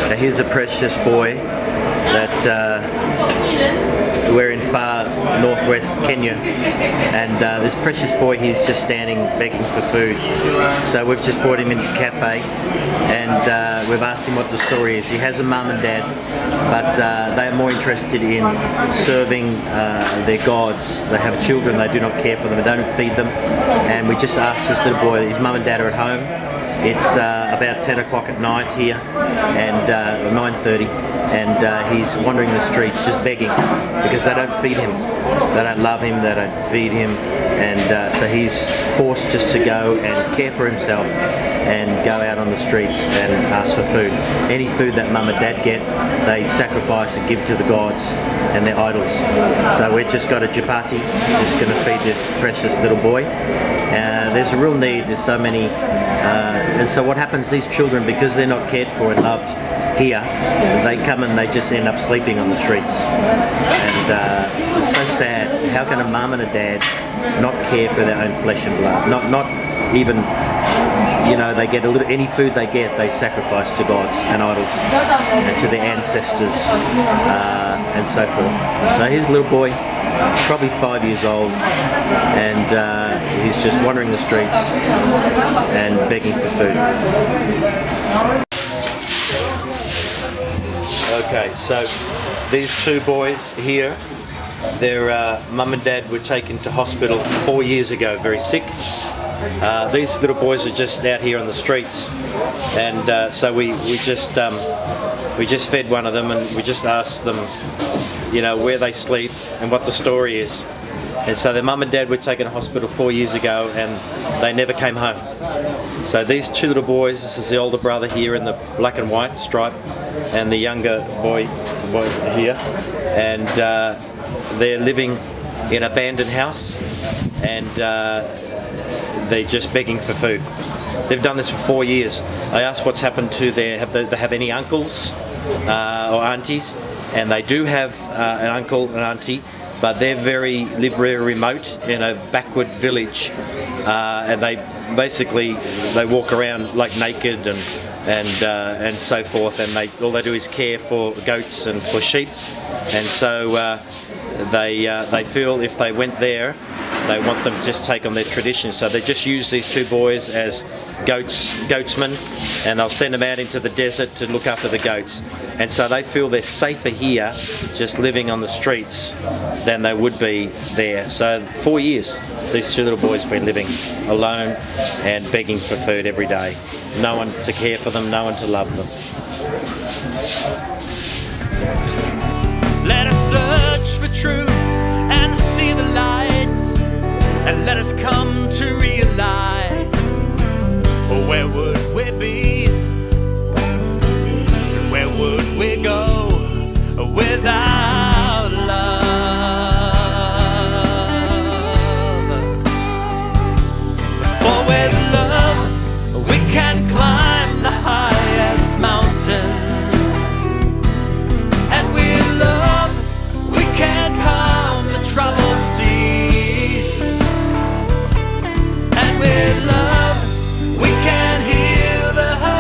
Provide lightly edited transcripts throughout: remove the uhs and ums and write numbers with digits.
Now here's a precious boy that we're in far northwest Kenya, and this precious boy, he's just standing begging for food. So we've just brought him into the cafe, and we've asked him what the story is. He has a mum and dad, but they are more interested in serving their gods. They have children, they do not care for them, they don't feed them, and we just asked this little boy, his mum and dad are at home. It's about 10 o'clock at night here, and 9:30, and he's wandering the streets just begging because they don't feed him, they don't love him, they don't feed him, and so he's forced just to go and care for himself and go out on the streets and ask for food. Any food that mum and dad get, they sacrifice and give to the gods and their idols. So we've just got a chapati, just going to feed this precious little boy. There's a real need, there's so many, and so what happens, these children, because they're not cared for and loved here, they come and they just end up sleeping on the streets. And it's so sad. How can a mum and a dad not care for their own flesh and blood? Not even, you know, they get a little, any food they get, they sacrifice to gods and idols and to their ancestors and so forth. So here's a little boy, probably 5 years old, and he's just wandering the streets and begging for food. Okay, so these two boys here, their mum and dad were taken to hospital 4 years ago, very sick. These little boys are just out here on the streets, and so we just fed one of them, and we just asked them, you know, where they sleep and what the story is. And so their mum and dad were taken to hospital 4 years ago, and they never came home. So these two little boys, this is the older brother here in the black and white stripe, and the younger boy here, and they're living in an abandoned house, and they're just begging for food. They've done this for 4 years. I asked what's happened to their, they have any uncles or aunties, and they do have an uncle and auntie, but they're live very remote in a backward village, and they basically walk around like naked and so forth, and all they do is care for goats and for sheep, and so they feel if they went there, they want them to just take on their tradition. So they just use these two boys as goatsmen, and they'll send them out into the desert to look after the goats. And so they feel they're safer here, just living on the streets, than they would be there. So 4 years, these two little boys have been living alone and begging for food every day. No one to care for them, no one to love them. Let us search for truth and see the light, and let us come to realize, where would we be? Where would we go without love? For with love we can climb the highest mountain, and with love we can calm the troubled seas, and with love we can heal the heart.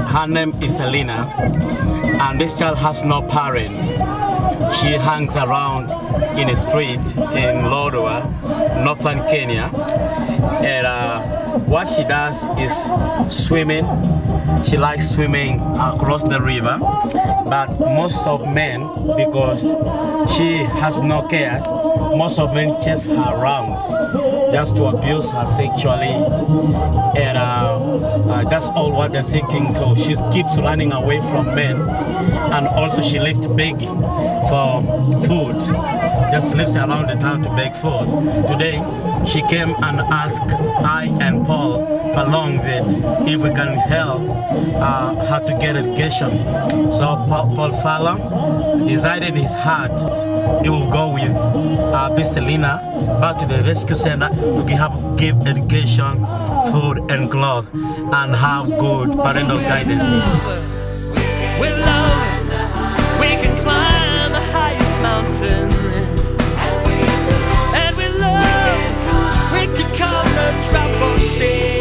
Her name is Selena, and this child has no parent. She hangs around in a street in Lodwar, northern Kenya, and what she does is swimming. She likes swimming across the river, but most of men, because she has no cares, most of men chase her around just to abuse her sexually, and that's all what they're seeking. So she keeps running away from men, and also she lives begging for food, just lives around the town to beg food. Today she came and asked I and Paul Furlong that if we can help her to get education. So Paul Furlong decided in his heart he will go with Miss Selena back to the rescue center to give education, food and clothes, and have good parental guidance. With love, we can climb the highest mountain. And with love, we can conquer trouble.